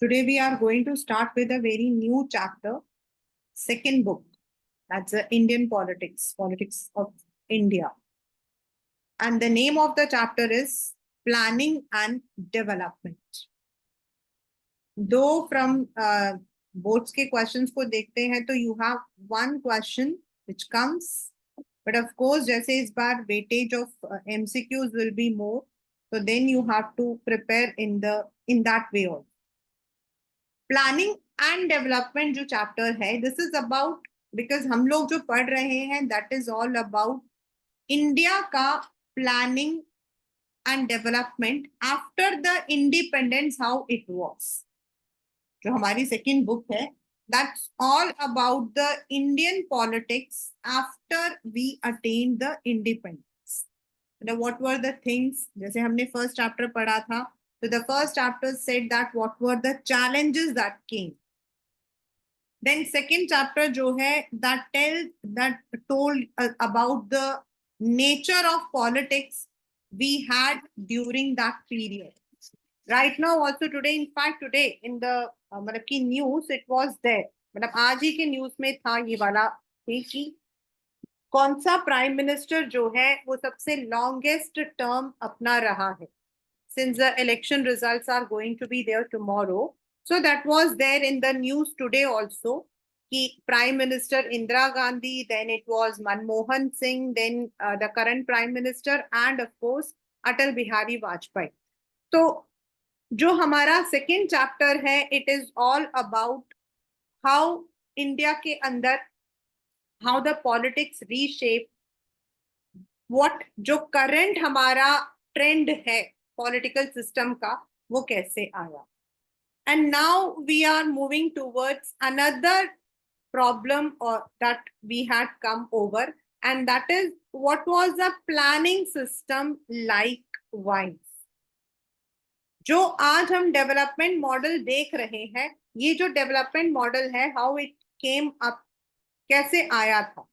Today we are going to start with a very new chapter, second book. That's the Indian politics, politics of India. And the name of the chapter is Planning and Development. Though from boards के questions को देखते हैं तो you have one question which comes, but of course जैसे इस बार weightage of MCQs will be more, so then you have to prepare in that way also. Planning and development जो chapter है this is about because हम लोग जो पढ़ रहे हैं that is all about India का planning and development after the independence how it was. जो हमारी सेकेंड बुक है that's all about the Indian politics after we attain the independence. What were the things, जैसे हमने first chapter पढ़ा था, so the first chapter said that what were the challenges that came. Then second chapter जो है that told about the nature of politics we had during that period. Right now also today, in fact today in the मतलब की news it was there, मतलब आज ही के news में था ये वाला कि कौन सा प्राइम मिनिस्टर जो है वो सबसे लॉन्गेस्ट टर्म अपना रहा है, since the election results are going to be there tomorrow. So that was there in the news today also. Prime Minister Indira Gandhi, then it was Manmohan Singh, then the current Prime Minister, and of course Atal Bihari Vajpayee. So जो हमारा second chapter है, it is all about how India के अंदर how the politics reshape, what जो current हमारा trend है political system का वो कैसे आया। And now we are moving towards another problem that we had come over, and that is what was the planning system likewise. जो आज हम डेवलपमेंट मॉडल देख रहे हैं, ये जो डेवलपमेंट मॉडल है हाउ इट केम अप, कैसे आया था।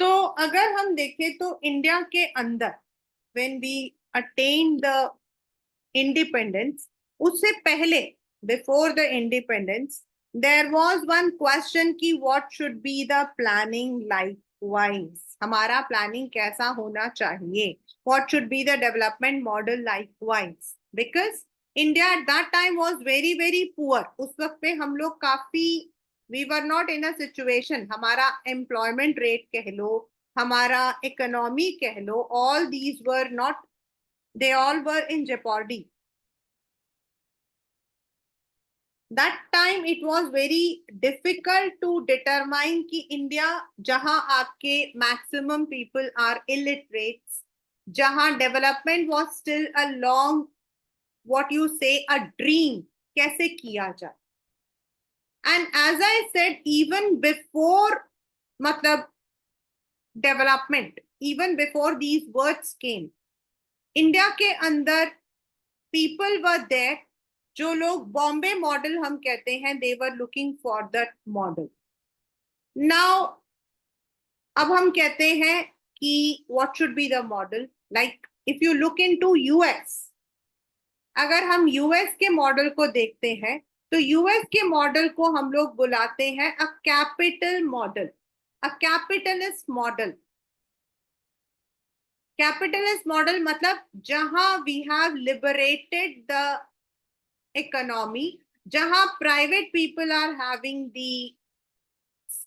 तो अगर हम देखें तो इंडिया के अंदर when we attained the independence, उससे पहले before the independence there was one question कि what should be the planning likewise, हमारा प्लानिंग कैसा होना चाहिए, what should be the development model likewise, because India at that time was very very poor. उस वक्त पे हम लोग काफी we were not in a situation, हमारा employment rate कह लो, हमारा इकोनॉमी कह लो, all these were not, they all were in jeopardy. That time it was very difficult to determine कि इंडिया जहां आपके maximum people are illiterate, जहां development was still a long, what you say, a dream, कैसे किया जाए। And as I said, even before मतलब development, even before these words came, India के अंदर पीपल वर देयर, जो लोग बॉम्बे मॉडल हम कहते हैं, they were looking for that model. Now अब हम कहते हैं कि what should be the model, like if you look into US, अगर हम यूएस के मॉडल को देखते हैं तो यूएस के मॉडल को हम लोग बुलाते हैं a capital model, a capitalist model. Capitalist model मतलब जहां we have liberated the economy, जहां private people are having the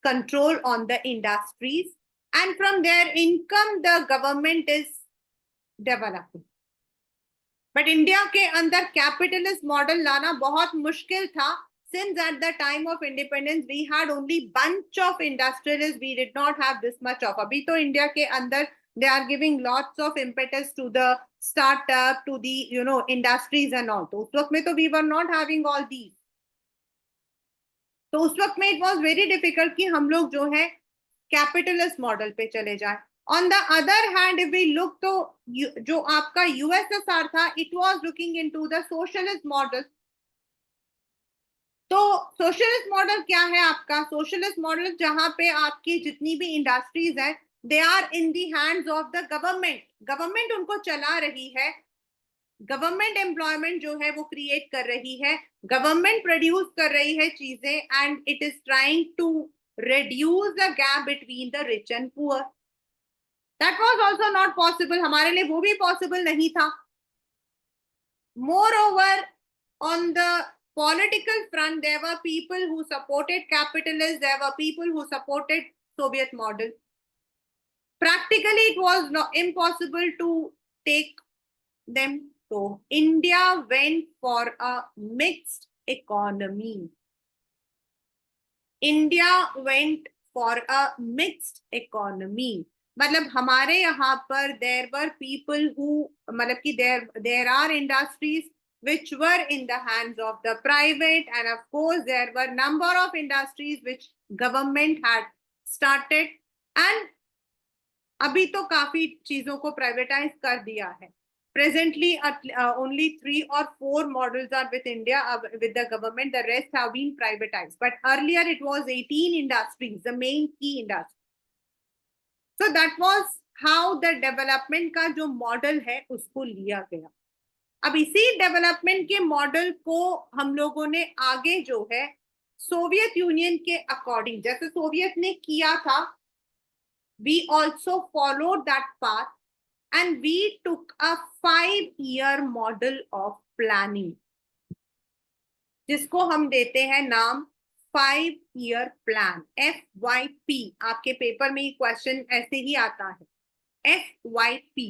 control on the industries, and from their income the government is developing. But India के अंदर capitalist model लाना बहुत मुश्किल था, since at the time of independence we had only bunch of industrialists, we did not have this much of, अभी तो India के अंदर they are giving lots of impetus to the startup, to the industries and all. तो उस वक्त में तो we were not having all these, तो उस वक्त में it was very difficult कि हम लोग जो है कैपिटलिस्ट मॉडल पे चले जाए। On the other hand if we look, तो जो आपका यूएसएसआर था, it was looking into the socialist model. तो सोशलिस्ट मॉडल क्या है आपका? सोशलिस्ट मॉडल जहां पे आपकी जितनी भी इंडस्ट्रीज है, they are in the hands of the government, government उनको चला रही है, गवर्नमेंट एम्प्लॉयमेंट जो है वो क्रिएट कर रही है, गवर्नमेंट प्रोड्यूस कर रही है चीजें, and it is trying to reduce the gap between the rich and poor. That was also not possible. हमारे लिए वो भी possible नहीं था. Moreover, on the political front, there were people who supported capitalists, there were people who supported Soviet model. Practically, it was not impossible to take them. So India went for a mixed economy. India went for a mixed economy. मतलब हमारे यहाँ पर there were people who मतलब कि there are industries which were in the hands of the private, and of course there were number of industries which government had started, and अभी तो काफी चीजों को प्राइवेटाइज कर दिया है. Presently, only 3 or 4 models are with India, with the government. The rest have been privatized. But earlier it was 18 industries, the main key industry. So that was how the development का जो model है उसको लिया गया. अब इसी development के model को हम लोगों ने आगे जो है सोवियत यूनियन के अकॉर्डिंग, जैसे सोवियत ने किया था, we also followed that path. And we took a 5-year model of planning, जिसको हम देते हैं नाम 5-year plan, FYP. आपके पेपर में क्वेश्चन ऐसे ही आता है, FYP.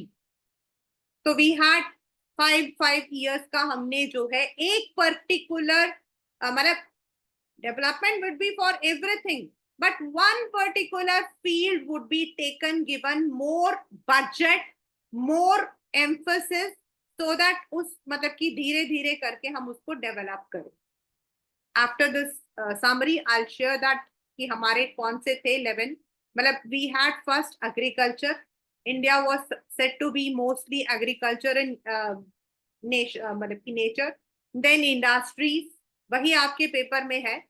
तो we had 5 years का हमने जो है एक पर्टिकुलर मतलब development would be for everything, but one particular field would be taken, given more budget, more emphasis, so that उस मतलब कि धीरे धीरे करके हम उसको डेवलप करें. After this summary, I'll share that कि हमारे कौन से थे 11. मतलब we had first agriculture. India was said to be mostly agriculture and मतलब कि nature. Then industries, वही आपके पेपर में है.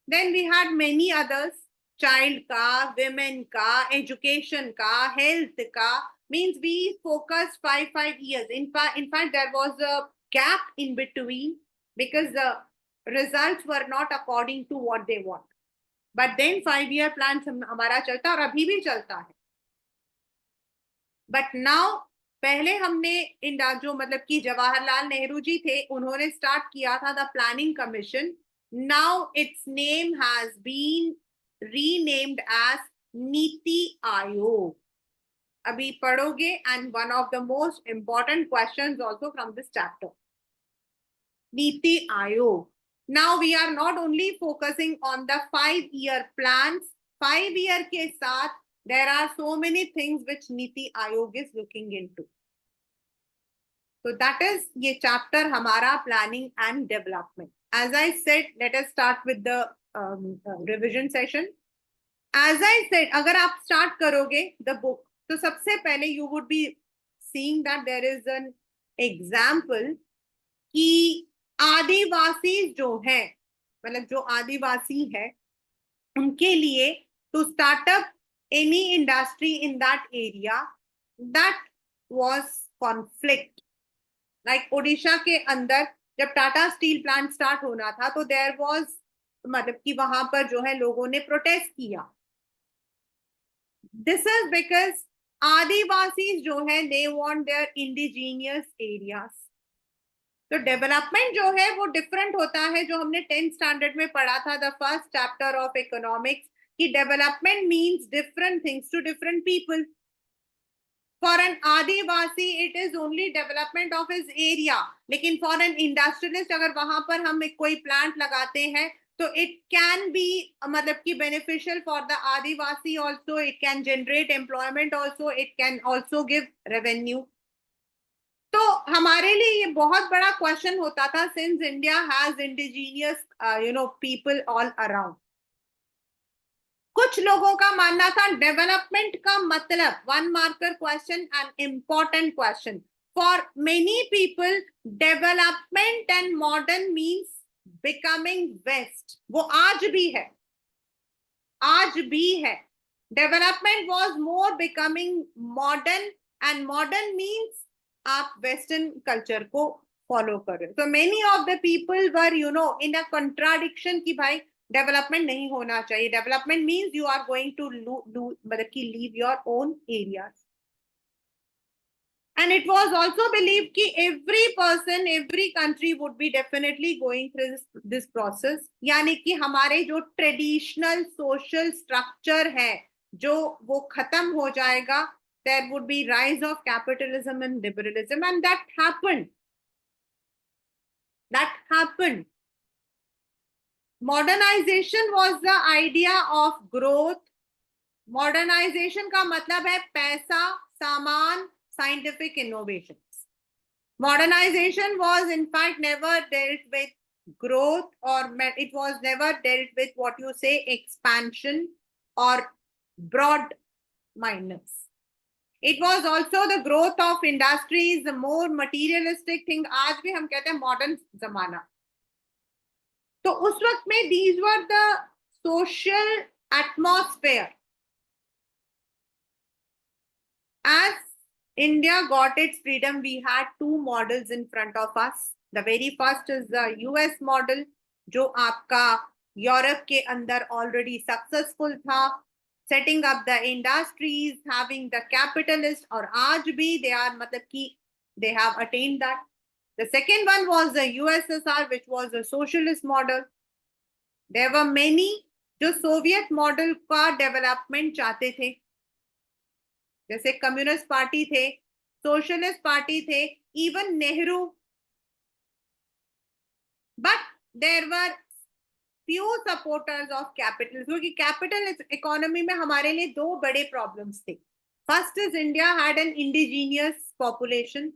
Then we had many others, child ka, women ka, education ka, health ka. Means we focused 5 years. In fact, there was a gap in between because the results were not according to what they want. But then 5-year plan हमारा चलता और अभी भी चलता है. But now पहले हमने जो मतलब कि जवाहरलाल नेहरू जी थे, उन्होंने स्टार्ट किया था the planning commission. Now its name has been renamed as Niti Aayog. अभी पढ़ोगे, and one of the most important questions also from this chapter. Niti Aayog. Now we are not only focusing on the 5-year plans. 5-year के साथ there are so many things which Niti Aayog is looking into. So that is ये chapter हमारा planning and development. As I said, let us start with the revision session. As I said, अगर आप start करोगे the book, तो सबसे पहले you would be seeing that there is an example कि आदिवासी जो है, मतलब जो आदिवासी है, उनके लिए to start up any industry in that area, that was conflict. Like Odisha के अंदर जब टाटा स्टील प्लांट स्टार्ट होना था, तो देयर वाज मतलब कि वहां पर जो है लोगों ने प्रोटेस्ट किया. दिस इज बिकॉज आदिवासी जो है they want their indigenous areas. तो डेवलपमेंट जो है वो डिफरेंट होता है, जो हमने 10th स्टैंडर्ड में पढ़ा था, the first chapter of economics, कि development means different things to different people. For an Adivasi, it is only development of his area. लेकिन for an industrialist, अगर वहां पर हम कोई plant लगाते हैं, तो it can be मतलब कि beneficial for the Adivasi also. It can generate employment also. It can also give revenue. तो हमारे लिए ये बहुत बड़ा क्वेश्चन होता था, since India has indigenous people all around. कुछ लोगों का मानना था डेवलपमेंट का मतलब 1 marker question and important question for many people, development and modern means becoming west. वो आज भी है, आज भी है. Development was more becoming modern, and modern means आप वेस्टर्न कल्चर को फॉलो कर रहे हो। तो many of the people were in a contradiction कि भाई डेवलपमेंट नहीं होना चाहिए, development means you are going to मतलब कि leave your own areas. And it was also believed कि every person, every country would be definitely going through this process, यानी कि हमारे जो ट्रेडिशनल सोशल स्ट्रक्चर है जो वो खत्म हो जाएगा। There would be rise of capitalism and liberalism, and that happened. That happened. Modernization was the idea of growth. Modernization का मतलब है पैसा, सामान, scientific innovation. Modernization was in fact never dealt with growth, or it was never dealt with what you say expansion or broad mindedness. It was also the growth of industries, the more materialistic thing. आज भी हम कहते हैं modern जमाना। तो उस वक्त में these were the social atmosphere. As India got its freedom, we had two models in front of us. The very first is the US model, जो आपका यूरोप के अंदर already successful था, setting up the industries, having the capitalist, और आज भी they are मतलब कि they have attained that. The second one was the USSR, which was a socialist model. There were many जो सोवियत मॉडल का development चाहते थे, जैसे कम्युनिस्ट पार्टी थे, सोशलिस्ट पार्टी थे, even Nehru. But there were few supporters of capital, क्योंकि capital economy में हमारे लिए दो बड़े प्रॉब्लम्स थे। First is India had an indigenous population.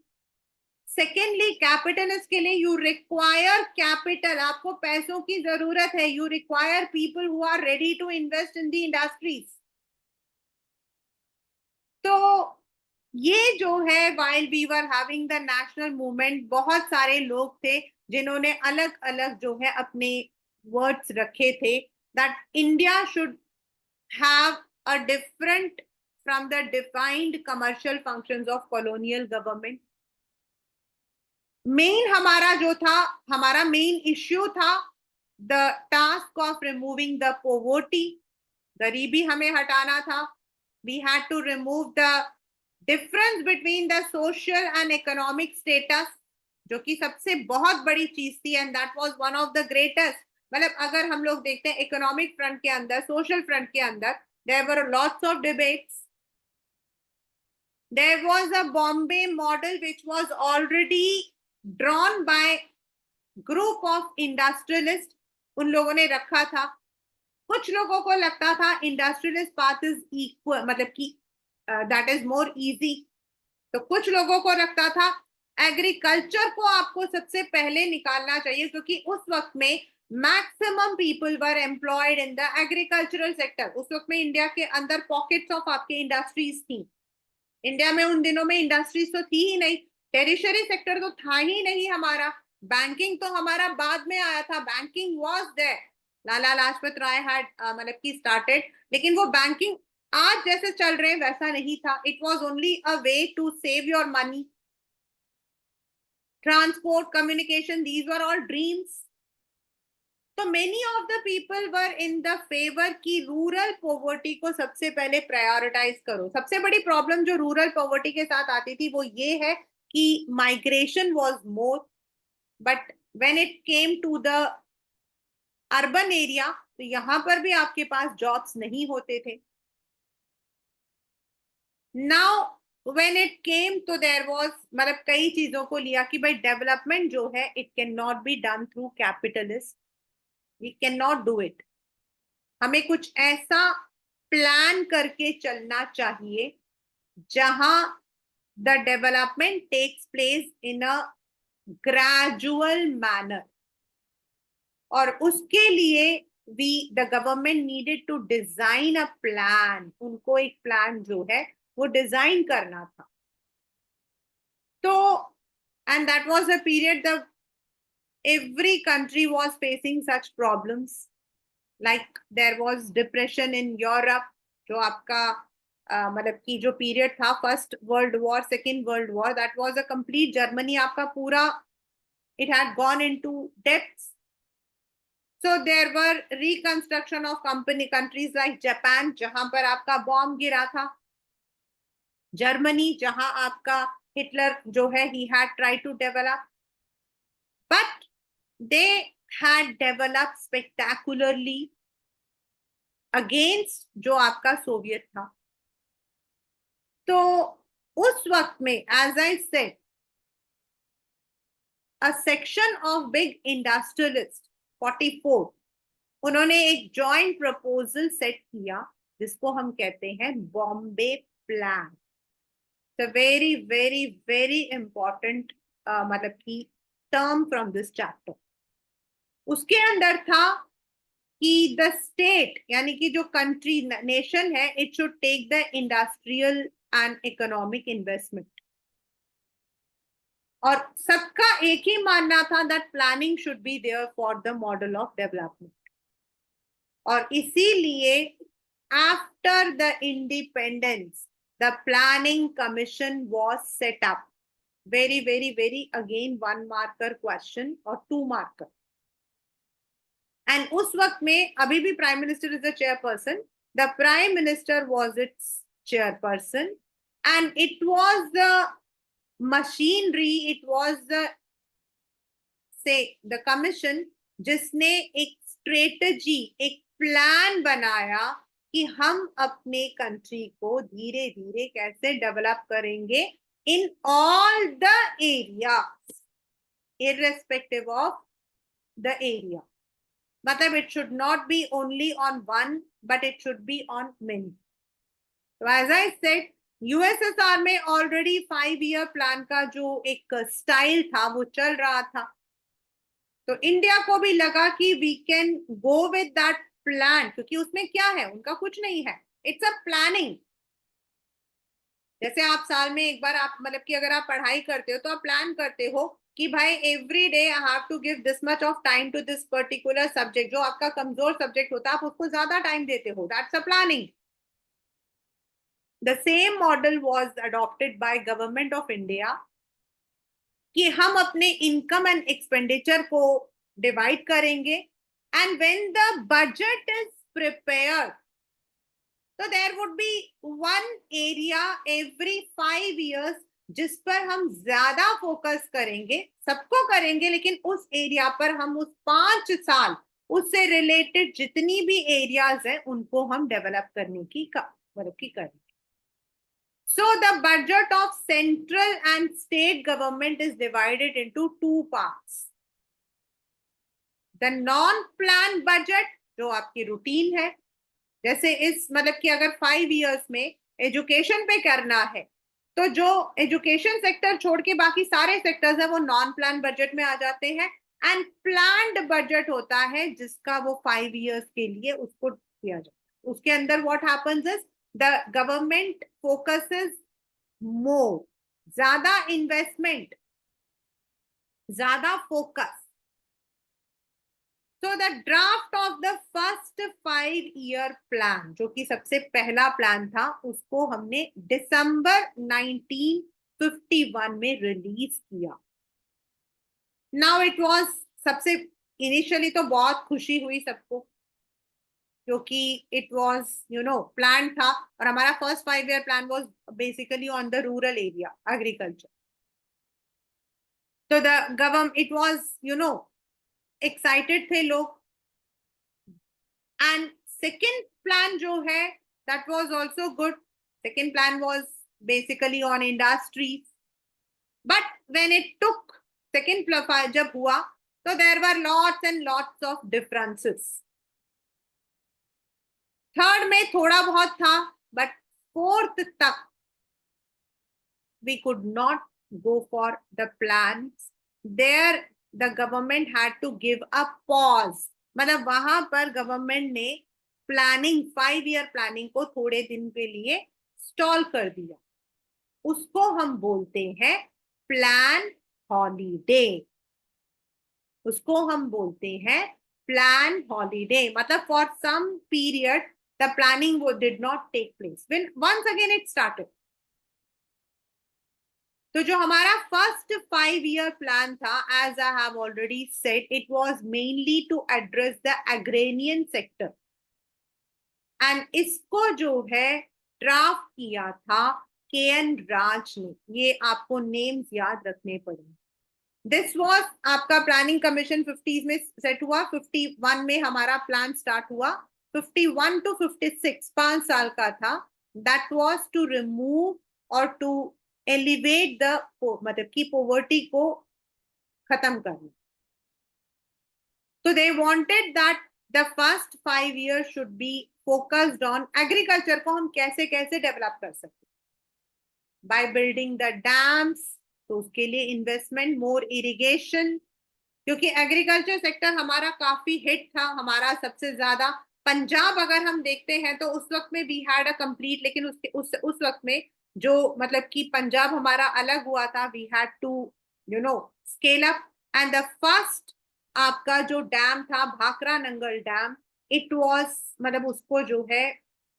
Secondly capitalist के लिए यू रिक्वायर कैपिटल, आपको पैसों की जरूरत है। You require people who are ready to invest in the industries. तो ये जो है while we were having the national movement, बहुत सारे लोग थे जिन्होंने अलग अलग जो है अपने वर्ड्स रखे थे that India should have a different from the defined commercial functions of colonial government. Main हमारा जो था, हमारा मेन इश्यू था the task of removing the poverty, गरीबी हमें हटाना था। We had to remove the difference between the social and economic status, जो कि सबसे बहुत बड़ी चीज थी, and that was one of the greatest। मतलब अगर हम लोग देखते हैं इकोनॉमिक फ्रंट के अंदर, सोशल फ्रंट के अंदर, there were lots of debates. There was a Bombay model which was already drawn by group of industrialists, उन लोगों ने रखा था। कुछ लोगों को लगता था इंडस्ट्रियलिस्ट पाथ इज इक्वल, मतलब कि दैट इज मोर इजी। तो कुछ लोगों को लगता था एग्रीकल्चर को आपको सबसे पहले निकालना चाहिए, क्योंकि उस वक्त में maximum people were employed in the agricultural sector. उस वक्त में इंडिया के अंदर पॉकेट्स ऑफ आपके इंडस्ट्रीज थी। इंडिया में उन दिनों में इंडस्ट्रीज तो थी ही नहीं, टेरिशरी सेक्टर तो था ही नहीं हमारा। बैंकिंग तो हमारा बाद में आया था, banking was there, Lala Lajpat Rai had मतलब की स्टार्टेड, लेकिन वो बैंकिंग आज जैसे चल रहे हैं वैसा नहीं था। It was only a way to save your money. Transport, communication, these were all dreams. तो many of the people were in the favour की रूरल पॉवर्टी को सबसे पहले प्रायोरिटाइज करो। सबसे बड़ी प्रॉब्लम जो रूरल पॉवर्टी के साथ आती थी वो ये है कि migration was more, but when it came to the urban area तो यहां पर भी आपके पास जॉब्स नहीं होते थे। नाउ व्हेन इट केम तो देयर वाज, मतलब कई चीजों को लिया कि भाई डेवलपमेंट जो है it can not be done through capitalist, we can not do it. हमें कुछ ऐसा प्लान करके चलना चाहिए जहां the development takes place in a gradual manner, और उसके लिए the government needed to design a plan. उनको एक प्लान जो है वो डिजाइन करना था। तो and that was a period the every country was facing such problems, like there was depression in Europe, जो आपका मतलब कि जो पीरियड था first world war second world war, that was a complete, Germany आपका पूरा it had gone into depths. So there were reconstruction of company countries like Japan, जहां पर आपका बॉम्ब गिरा था. जर्मनी, जहां आपका हिटलर जो है he had tried to develop, but they had developed spectacularly against जो आपका सोवियत था. तो उस वक्त में as I said, a section of big industrialists 44, उन्होंने एक जॉइंट प्रपोजल सेट किया जिसको हम कहते हैं Bombay plan. Very very very important मतलब कि टर्म फ्रॉम दिस चैप्टर. उसके अंदर था कि द स्टेट यानी कि जो कंट्री नेशन है, it should take the industrial and economic investment. और सबका एक ही मानना था that planning should be there for the model of development. और इसीलिए after the independence the planning commission was set up. Very very very again 1 marker question और 2 marker. And उस वक्त में अभी भी prime minister is the chairperson. The prime minister was its chairperson and it was the machinery, it was the से the commission जिसने एक strategy, एक प्लान बनाया कि हम अपने कंट्री को धीरे धीरे कैसे डेवलप करेंगे in all the area, irrespective of the area. मतलब it should not be only on one, but it should be on many. So as I said, USSR में ऑलरेडी 5 year प्लान का जो एक स्टाइल था वो चल रहा था. तो इंडिया को भी लगा कि we can go with that plan, क्योंकि उसमें क्या है, उनका कुछ नहीं है, इट्स अ प्लानिंग. जैसे आप साल में एक बार आप मतलब कि अगर आप पढ़ाई करते हो तो आप प्लान करते हो कि भाई every day I have to give this much of time to this particular subject. जो आपका कमजोर सब्जेक्ट होता है आप उसको ज्यादा टाइम देते हो, that's a planning. The same model was adopted by government of India कि हम अपने इनकम एंड एक्सपेंडिचर को डिवाइड करेंगे and when the budget is prepared तो there would be one area every 5 years जिस पर हम ज्यादा फोकस करेंगे. सबको करेंगे लेकिन उस एरिया पर हम उस 5 साल उससे रिलेटेड जितनी भी एरियाज हैं उनको हम डेवलप करने की मतलब की करेंगे. So the budget of central and state government is divided into 2 parts. The non-plan budget जो आपकी रूटीन है, जैसे इस मतलब कि अगर 5 years में एजुकेशन पे करना है तो जो एजुकेशन सेक्टर छोड़ के बाकी सारे सेक्टर्स है वो नॉन प्लान बजट में आ जाते हैं. एंड प्लान्ड बजट होता है जिसका वो 5 years के लिए उसको किया जाता है. उसके अंदर what happens is the government focuses more, ज्यादा इन्वेस्टमेंट, ज्यादा focus. So the draft of the first 5 year plan जो कि सबसे पहला प्लान था उसको हमने दिसंबर 1951 में रिलीज किया. नाउ इट वाज सबसे इनिशियली तो बहुत खुशी हुई सबको क्योंकि इट वाज प्लान था. और हमारा first 5 year plan was basically on the rural area agriculture. तो the government it was excited थे लोग. एंड सेकेंड प्लान जो है that was also good. Second plan was basically on industries, but when it took second plan जब हुआ तो there were lots and lots of differences. Third में थोड़ा बहुत था बट फोर्थ तक we could not go for the plans. There the government had to give a pause. मतलब वहां पर गवर्नमेंट ने प्लानिंग 5 year प्लानिंग को थोड़े दिन के लिए स्टॉल कर दिया. उसको हम बोलते हैं प्लान हॉलीडे. उसको हम बोलते हैं प्लान हॉलीडे. मतलब for some period the planning did not take place. When once again it started. तो जो हमारा फर्स्ट 5 year प्लान था, as I have already said, it was mainly to address the agrarian sector. And इसको जो है draft किया था K. N.. राज ने. ये आपको नेम्स याद रखने पड़ेंगे. दिस वाज आपका प्लानिंग कमीशन 50s में सेट हुआ, 51 में हमारा प्लान स्टार्ट हुआ, 51 to 56 5 साल का था. दैट वाज टू रिमूव और टू एलिवेट द मतलब की पॉवर्टी को खत्म करना. तो they wanted that the first 5 years should be focused on agriculture को हम कैसे कैसे डेवलप कर सकते. बाय बिल्डिंग द डैम्स, तो उसके लिए इन्वेस्टमेंट, मोर इरिगेशन, क्योंकि एग्रीकल्चर सेक्टर हमारा काफी हिट था, हमारा सबसे ज्यादा. पंजाब अगर हम देखते हैं तो उस वक्त में वी हैड अ कंप्लीट, लेकिन उस वक्त में जो मतलब कि पंजाब हमारा अलग हुआ था, we had to scale up. And the first आपका जो डैम था Bhakra Nangal dam, it was मतलब उसको जो है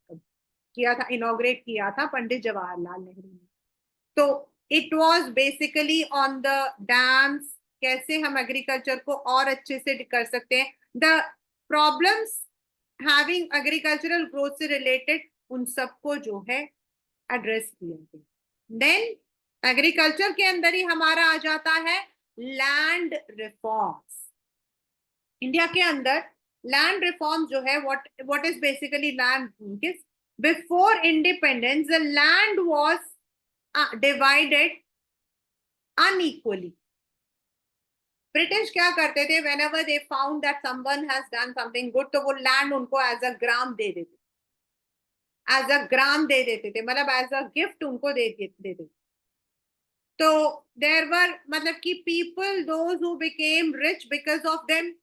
किया था, इनॉग्रेट किया था पंडित जवाहरलाल नेहरू ने. तो it was basically on the dams, कैसे हम एग्रीकल्चर को और अच्छे से कर सकते हैं, the problems having agricultural growth से रिलेटेड, उन सबको जो है एड्रेस किया गया. देन एग्रीकल्चर के अंदर ही हमारा आ जाता है लैंड रिफॉर्म्स. इंडिया के अंदर लैंड रिफॉर्म जो है, what is basically land? Before independence the land was divided unequally. British क्या करते थे, whenever they found that someone has done something good, तो वो लैंड उनको एज अ ग्राम दे देते, एज अ ग्राम दे देते थे, मतलब एज अ गिफ्ट उनको दे देते. तो देयर वर मतलब कि people those who became rich because of them,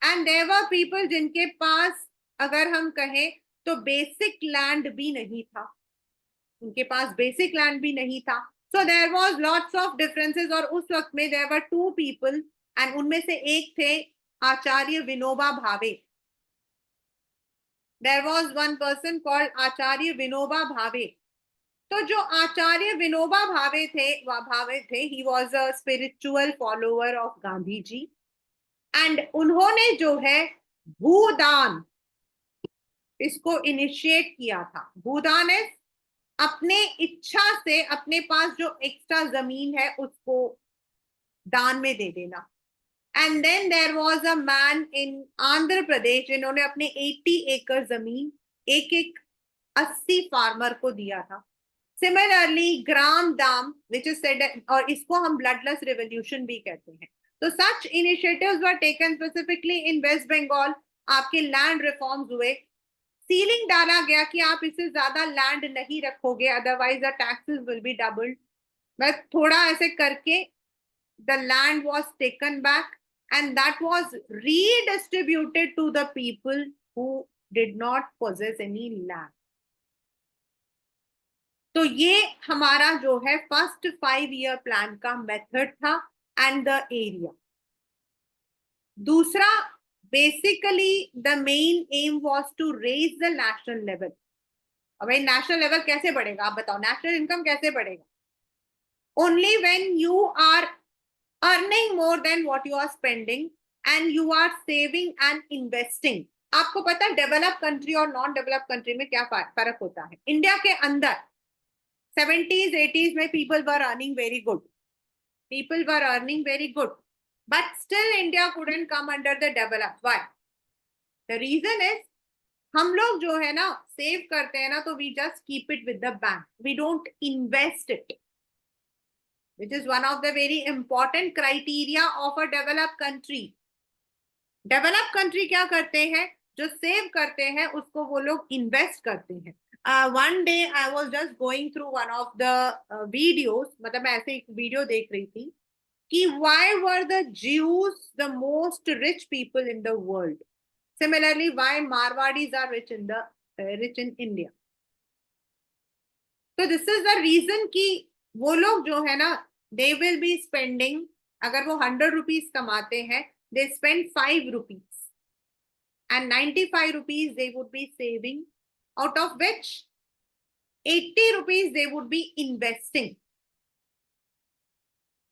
and there were people जिनके पास अगर हम कहें तो बेसिक लैंड भी नहीं था, उनके पास बेसिक लैंड भी नहीं था. So there was lots of differences. और उस वक्त में देयर वर 2 people, एंड उनमें से एक थे Acharya Vinoba Bhave. There was one person called Acharya Vinoba Bhave. तो जो आचार्य विनोबा भावे थे, he was a spiritual follower of Gandhi ji. And उन्होंने जो है भूदान इसको इनिशिएट किया था. भूदान है अपने इच्छा से अपने पास जो एक्स्ट्रा जमीन है उसको दान में दे देना. And then there was a man in Andhra Pradesh जिन्होंने अपने 80 एकड़ जमीन एक एक 80 फार्मर को दिया था. सिमिलरली ग्राम दाम विच इज सेड, और इसको हम ब्लडलेस रिवोल्यूशन भी कहते हैं. तो such initiatives were taken specifically in West Bengal. आपके लैंड रिफॉर्म्स हुए, सीलिंग डाला गया कि आप इससे ज्यादा लैंड नहीं रखोगे, otherwise the taxes will be doubled. बस थोड़ा ऐसे करके the land was taken back and that was redistributed to the people who did not possess any land. तो ये हमारा जो है फर्स्ट 5 year प्लान का मेथड था एंड द एरिया. दूसरा, basically the main aim was to raise the national level. अब भाई नेशनल लेवल कैसे बढ़ेगा, आप बताओ, नेशनल इनकम कैसे बढ़ेगा? Only when you are earning more than what you are spending and you are saving and investing. आपको पता है डेवलप कंट्री और नॉन डेवलप कंट्री में क्या फर्क होता है? इंडिया के अंदर 70s 80s में people were earning very good. People were earning very good. But still India couldn't come under the developed. Why? The reason is हम लोग जो है ना सेव करते हैं ना, तो we just keep it with the bank. We don't invest it, which is one of the very important criteria of a developed country. Developed country क्या करते हैं? जो सेव करते हैं उसको वो लोग इन्वेस्ट करते हैं. One day I was just going through one of the videos, मतलब मैं ऐसे एक वीडियो देख रही थी कि why were the Jews the most rich people in the world? Similarly, why Marwadis are rich in India? तो this is the reason कि वो लोग जो है ना, they will be spending, अगर वो 100 rupees कमाते हैं, they spend 5 rupees. and 95 rupees they would be saving, out of which 80 rupees they would be investing.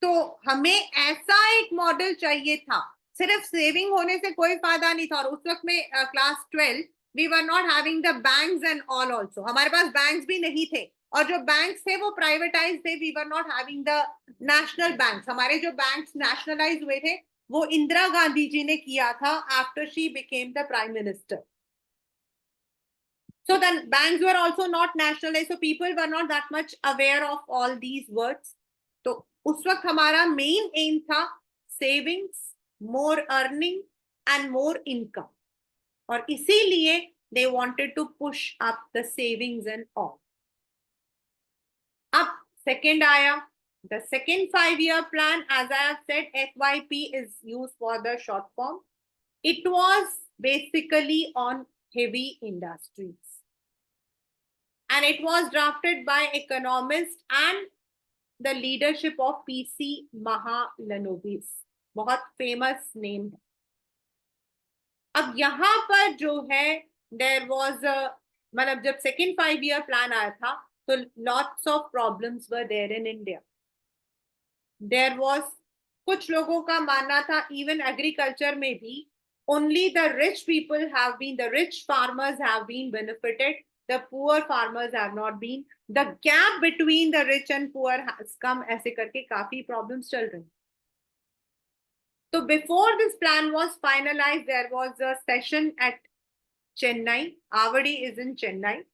तो हमें ऐसा एक मॉडल चाहिए था. सिर्फ सेविंग होने से कोई फायदा नहीं था. और उस वक्त में class 12 we were not having the banks and all also. हमारे पास बैंक्स भी नहीं थे, और जो बैंक्स थे वो प्राइवेटाइज थे. We were not having the national banks. हमारे जो बैंक्स नेशनलाइज हुए थे वो इंदिरा गांधी जी ने किया था after she became the prime minister. So the banks were also not nationalized, so people were not that much aware of all these words. तो उस वक्त हमारा मेन एम था savings, more earning and more income, और इसीलिए they wanted to push up the savings and all. अब second आया, the second 5-year plan, as I have said, FYP is used for the short form. It was basically on heavy industries. And it was drafted by economists and the leadership of PC Mahalanobis. बहुत famous name है. अब यहाँ पर जो है there was a, मतलब जब second 5-year plan आया था तो lots of problems were there in India. There was, कुछ लोगों का मानना था even agriculture में भी only the rich people have been, the rich farmers have been benefited, the poor farmers have not been. The gap between the rich and poor has come, ऐसे करके काफी problems चल रहे हैं. So before this plan was finalized, there was a session at Chennai. Avadi is in Chennai,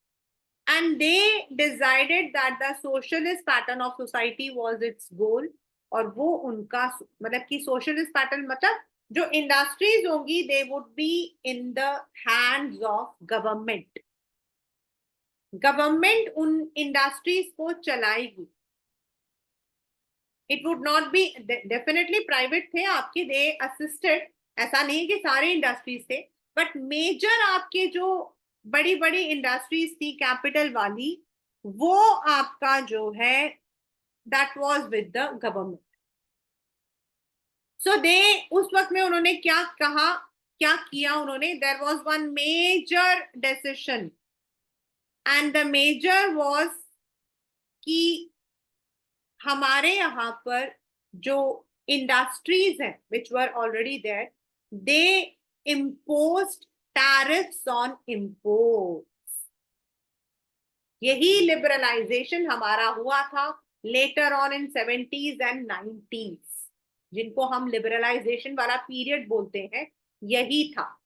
and they decided that the socialist pattern of society was its goal. और वो उनका मतलब कि socialist pattern मतलब जो industries होंगी they would be in the hands of government. Government उन industries को चलाएगी. It would not be, definitely private थे आपके, दे असिस्टेड, ऐसा नहीं कि सारे इंडस्ट्रीज थे, बट मेजर आपके जो बड़ी बड़ी इंडस्ट्रीज थी कैपिटल वाली, वो आपका जो है that was with the government. So they उस वक्त में उन्होंने क्या कहा, क्या किया उन्होंने, there was one major decision, and the major वाज कि हमारे यहाँ पर जो इंडस्ट्रीज हैं which were already there, they imposed tariffs on imports. यही लिबरलाइजेशन हमारा हुआ था later on in 70s and 90s, जिनको हम लिबरलाइजेशन वाला पीरियड बोलते हैं, यही था.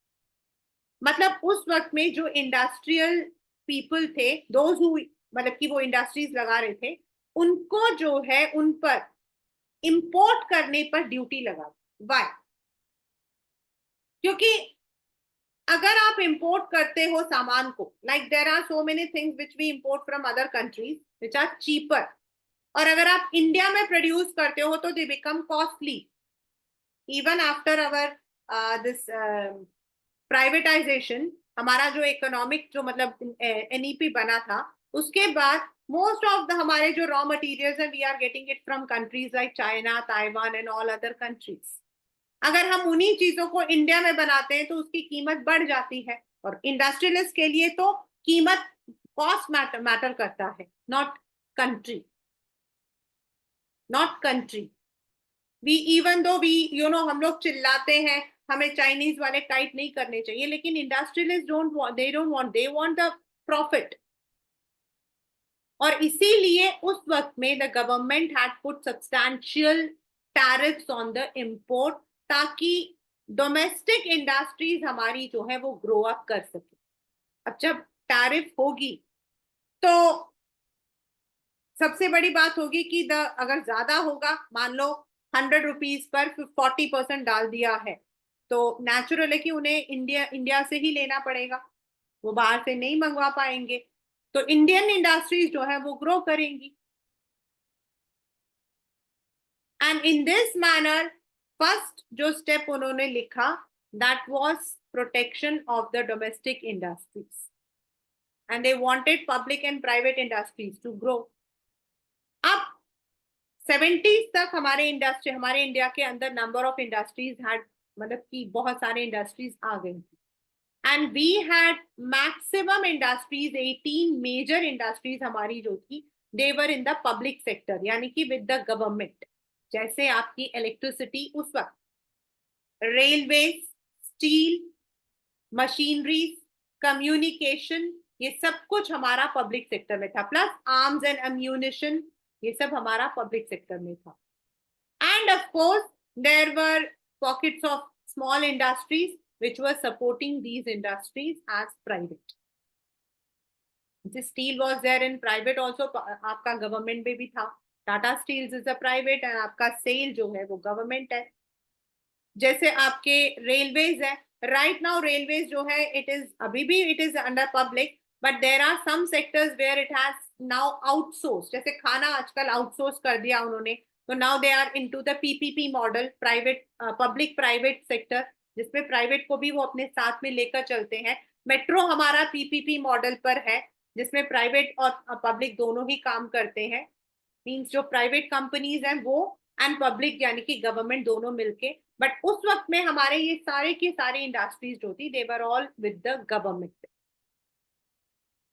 मतलब उस वक्त में जो इंडस्ट्रियल पीपल थे, दोज हु मतलब कि वो इंडस्ट्रीज लगा रहे थे, उनको जो है उन पर इंपोर्ट करने पर ड्यूटी लगा. वाई? क्योंकि अगर आप इंपोर्ट करते हो सामान को, like there are so many things which we import from other countries which are cheaper, और अगर आप इंडिया में प्रोड्यूस करते हो तो they become costly. Even after our this privatization, हमारा जो इकोनॉमिक जो मतलब एनईपी बना था, उसके बाद most of the हमारे जो raw materials हैं, we are getting it from countries like China, Taiwan and all other countries. अगर हम उन्हीं चीजों को इंडिया में बनाते हैं तो उसकी कीमत बढ़ जाती है, और इंडस्ट्रियलिस्ट के लिए तो कीमत, कॉस्ट मैटर करता है, not country. Not country. We even though we हम लोग चिल्लाते हैं हमें चाइनीज वाले टाइट नहीं करने चाहिए, लेकिन industrialist don't want, they want the profit. और इसीलिए उस वक्त में the government had put substantial tariffs on the import, ताकि डोमेस्टिक इंडस्ट्रीज हमारी जो है वो ग्रो अप कर सके. अब जब टैरिफ होगी तो सबसे बड़ी बात होगी कि अगर ज्यादा होगा, मान लो 100 रुपीज पर 40% डाल दिया है, तो नेचुरल है कि उन्हें इंडिया से ही लेना पड़ेगा, वो बाहर से नहीं मंगवा पाएंगे. तो इंडियन इंडस्ट्रीज जो है वो ग्रो करेंगी. And in this manner first जो स्टेप उन्होंने लिखा, that was protection of the domestic industries, and they wanted public and private industries to grow. अब 70s तक हमारे इंडिया के अंदर नंबर ऑफ इंडस्ट्रीज हैड, मतलब कि बहुत सारे इंडस्ट्रीज आ गई थी. And we had maximum industries, 18 major industries हमारी जो थी, they were in the public sector, यानी कि विद द गवर्नमेंट। जैसे आपकी इलेक्ट्रिसिटी उस वक्त, रेलवे, स्टील, मशीनरी, कम्युनिकेशन, ये सब कुछ हमारा पब्लिक सेक्टर में था, प्लस आर्म्स एंड अम्यूनिशन, ये सब हमारा पब्लिक सेक्टर में था। And of course there were pockets of small industries which were supporting these industries as private. The steel was there in private also, आपका government में भी था। Tata steels is a private and आपका SAIL जो है वो गवर्नमेंट है। जैसे आपके रेलवेज है, राइट नाउ रेलवेज जो है इट इज अभी भी it is under public, but there are some sectors where it has now outsource. जैसे खाना आजकल आउटसोर्स कर दिया उन्होंने, तो now they are into the PPP model, private public private sector, जिसमें प्राइवेट को भी वो अपने साथ में लेकर चलते हैं। मेट्रो हमारा पीपीपी मॉडल पर है, जिसमें प्राइवेट और पब्लिक दोनों ही काम करते हैं। मींस जो प्राइवेट कंपनीज हैं वो एंड पब्लिक यानी कि गवर्नमेंट दोनों मिलके। बट उस वक्त में हमारे ये सारे की सारी इंडस्ट्रीज जो थी, they were all with the government.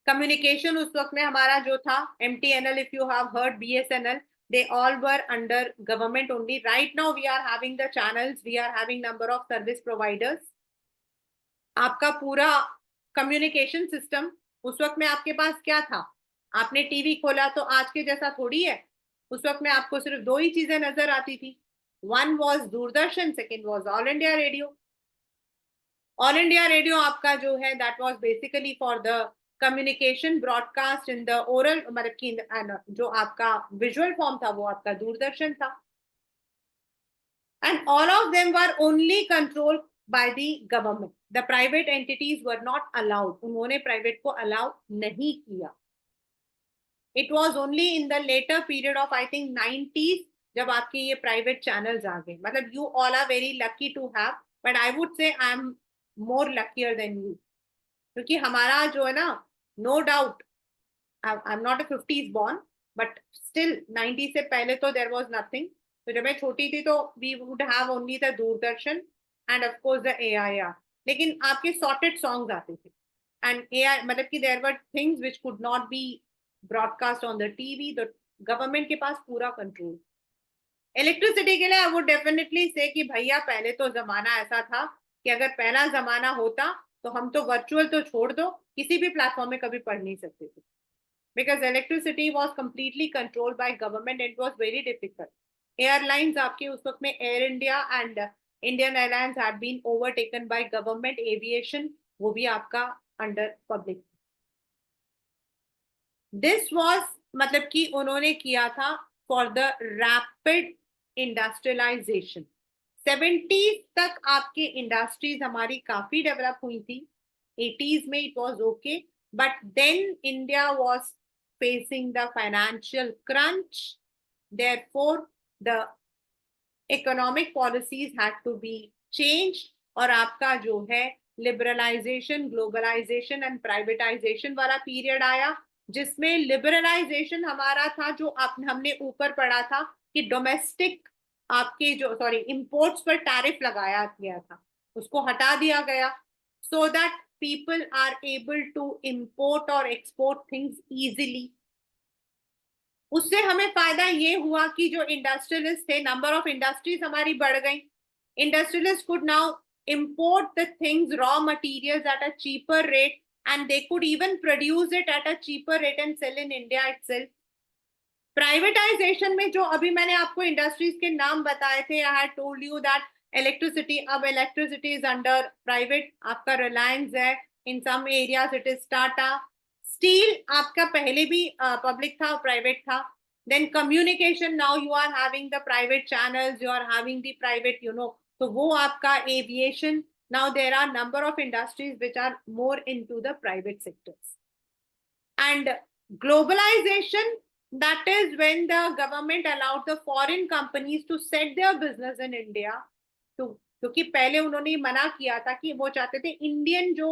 Communication उस वक्त में हमारा जो था, MTNL, if you have heard, BSNL, they all were under government only. Right now we are having the channels, we are having number of service providers. आपका पूरा communication system उस वक्त में आपके पास क्या था, आपने टीवी खोला तो आज के जैसा थोड़ी है। उस वक्त में आपको सिर्फ दो ही चीजें नजर आती थी, one was Doordarshan, second was all India radio. All India radio आपका जो है that was basically for the communication broadcast in the oral, मतलब की जो आपका विजुअल फॉर्म था वो आपका दूरदर्शन था। and all of them were only controlled by the government. The private entities were not allowed. उन्होंने प्राइवेट को अलाउ नहीं किया। It was only in the later period of I think 90s जब आपके ये प्राइवेट चैनल्स आ गए। मतलब you all are very lucky to have, but I would say I am more luckier than you, क्योंकि हमारा जो है ना, no doubt I'm not a 50s born, but still 90 से पहले तो there was nothing. तो जब मैं छोटी थी तो we would have only the Doordarshan and of course the AIR, लेकिन आपके sorted songs आते थे and AI, मतलब कि there were things which could not be broadcast on the TV. the government के पास पूरा कंट्रोल। इलेक्ट्रिसिटी के लिए आई वुड डेफिनेटली से कि भैया पहले तो जमाना ऐसा था कि अगर पहला जमाना होता तो हम तो वर्चुअल तो छोड़ दो, किसी भी प्लेटफॉर्म में कभी पढ़ नहीं सकते थे, because electricity was completely controlled by government. It was very difficult. Airlines आपके उस वक्त में Air India and Indian Airlines had been overtaken by government aviation, वो भी आपका under public. This was मतलब कि उन्होंने किया था for the rapid industrialization. 70s तक आपके इंडस्ट्रीज हमारी काफी डेवलप हुई थी। 80s में it was okay, but then India was facing the financial crunch. Therefore, the economic policies had to be changed और आपका जो है लिबरलाइजेशन, ग्लोबलाइजेशन एंड प्राइवेटाइजेशन वाला पीरियड आया, जिसमें लिबरलाइजेशन हमारा था जो हमने ऊपर पढ़ा था कि डोमेस्टिक आपके जो इंपोर्ट्स पर टैरिफ लगाया गया था, उसको हटा दिया गया, so that people are able to import और एक्सपोर्ट थिंग्स इजीली। उससे हमें फायदा ये हुआ कि जो इंडस्ट्रियलिस्ट थे, नंबर ऑफ इंडस्ट्रीज हमारी बढ़ गई। Industrialist could now import the things, raw materials at a cheaper rate, and they could even produce it at a cheaper rate and sell in India itself. Privatisation में जो अभी मैंने आपको industries के नाम बताए थे, I had told you that electricity, अब इलेक्ट्रिसिटी इज अंडर प्राइवेट, आपका रिलायंस है, in some areas it is Tata. Steel आपका पहले भी पब्लिक था, प्राइवेट था। Then communication, now you are having the private channels, you are having the private तो वो आपका aviation. Now there are number of industries which are more into the private sectors. And globalisation, that is when the government allowed the foreign companies to set their business in India. तो क्योंकि पहले उन्होंने मना किया था कि वो चाहते थे इंडियन जो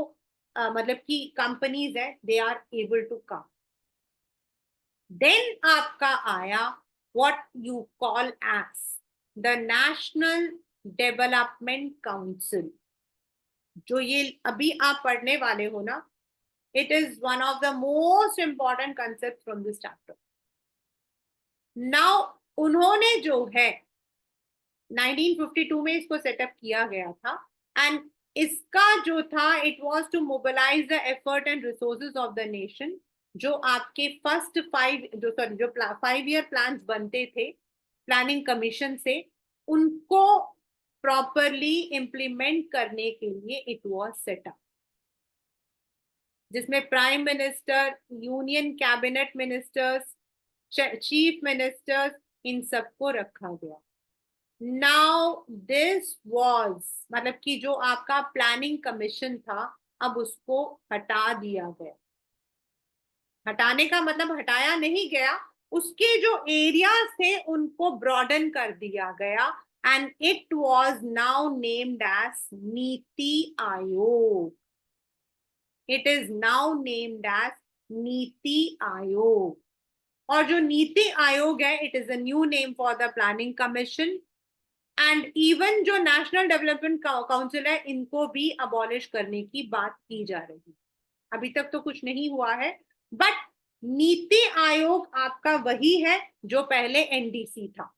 मतलब की कंपनीज है, they are able to come. Then आपका आया what you call as the National Development Council. जो ये अभी आप पढ़ने वाले हो ना, it is one of the most important concept from this chapter. Now उन्होंने जो है 1952 में इसको सेटअप किया गया था, एंड इसका जो था, it was to mobilize the effort and resources of the nation. जो आपके फर्स्ट 5 ईयर प्लान्स बनते थे प्लानिंग कमीशन से, उनको प्रॉपरली इंप्लीमेंट करने के लिए इट वाज सेटअप, जिसमें prime minister, union cabinet ministers, chief ministers, इन सबको रखा गया। नाउ दिस वाज, मतलब कि जो आपका प्लानिंग कमीशन था, अब उसको हटा दिया गया। हटाने का मतलब हटाया नहीं गया, उसके जो एरियाज थे उनको ब्रॉडन कर दिया गया, and it was now named as NITI Aayog. It is now named as NITI Aayog. और जो नीति आयोग है, it is a new name for the planning commission, and even जो नेशनल डेवलपमेंट काउंसिल है, इनको भी अबॉलिश करने की बात की जा रही है। अभी तक तो कुछ नहीं हुआ है, बट नीति आयोग आपका वही है जो पहले एनडीसी था।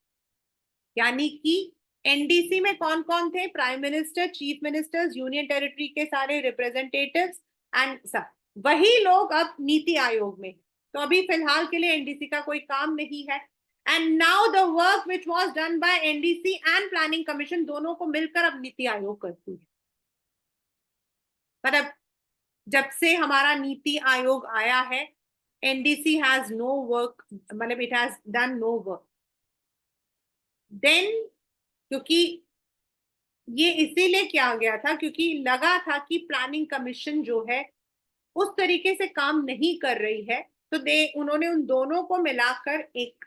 यानी कि एनडीसी में कौन कौन थे? Prime minister, chief ministers, union territory के सारे रिप्रेजेंटेटिव्स एंड सब, वही लोग अब नीति आयोग में। तो अभी फिलहाल के लिए एनडीसी का कोई काम नहीं है। And now the work which was done by NDC and planning commission, दोनों को मिलकर अब नीति आयोग करती है। मतलब जब से हमारा नीति आयोग आया है, एनडीसी हैज नो वर्क, मतलब it has done no work then. क्योंकि ये इसीलिए किया गया था क्योंकि लगा था कि प्लानिंग कमीशन जो है उस तरीके से काम नहीं कर रही है, तो उन्होंने उन दोनों को मिलाकर एक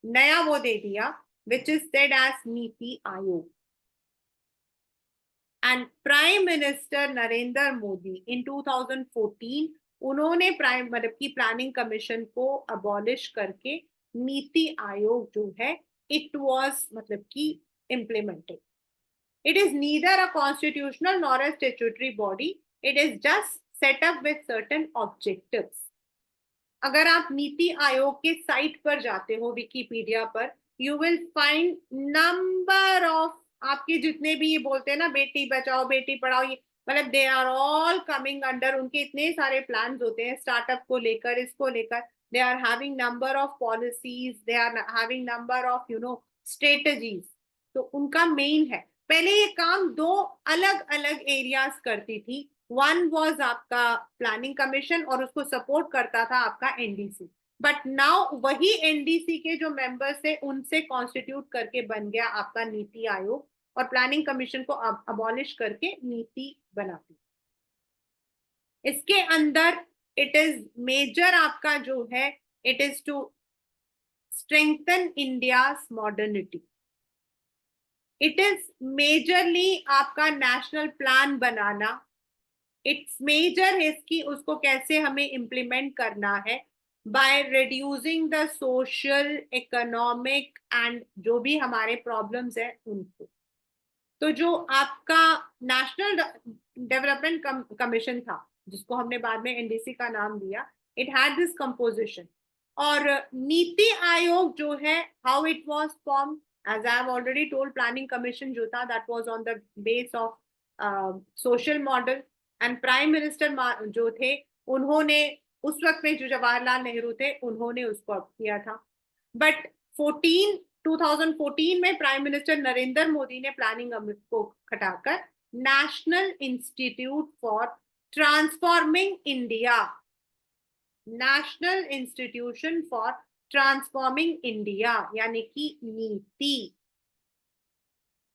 नया वो दे दिया, which is said as NITI Aayog. And prime minister Narendra Modi in 2014, उन्होंने मतलब की प्लानिंग कमीशन को अबॉलिश करके नीति आयोग जो है, इट वाज मतलब की implemented. It is neither a constitutional nor a statutory body. It is just set up with certain objectives. अगर आप नीति आयोग के साइट पर जाते हो, विकीपीडिया पर, you will find number of, आपके जितने भी ये बोलते हैं ना बेटी बचाओ बेटी पढ़ाओ, ये मतलब they are all coming under, उनके इतने सारे प्लान्स होते हैं स्टार्टअप को लेकर, इसको लेकर। They are having number of policies, they are having number of strategies. तो उनका मेन है। पहले ये काम दो अलग अलग एरियाज करती थी। वन वाज आपका प्लानिंग कमीशन और उसको सपोर्ट करता था आपका एनडीसी। बट नाउ वही एनडीसी के जो मेंबर्स थे उनसे कॉन्स्टिट्यूट करके बन गया आपका नीति आयोग, और प्लानिंग कमीशन को अबॉलिश करके नीति बनाती। इसके अंदर इट इज मेजर आपका जो है, it is to strengthen India's modernity. It is majorly आपका नेशनल प्लान बनाना। इट्स मेजर है कि उसको कैसे हमें इम्प्लीमेंट करना है, by reducing the social, economic and जो भी हमारे प्रॉब्लम्स है उनको। तो जो आपका नेशनल डेवलपमेंट कमीशन था, जिसको हमने बाद में एनडीसी का नाम दिया, इट हैड दिस कंपोजिशन। और नीति आयोग जो है, how it was form, as I have already told, planning commission जो था that was on the base of social model, and prime minister जो थे, उन्होंने उस वक्त में जो जवाहरलाल नेहरू थे, उन्होंने उसको किया था। बट 2014 में प्राइम मिनिस्टर नरेंद्र मोदी ने प्लानिंग को हटाकर national institute for transforming India, national institution for transforming India, यानी कि नीति।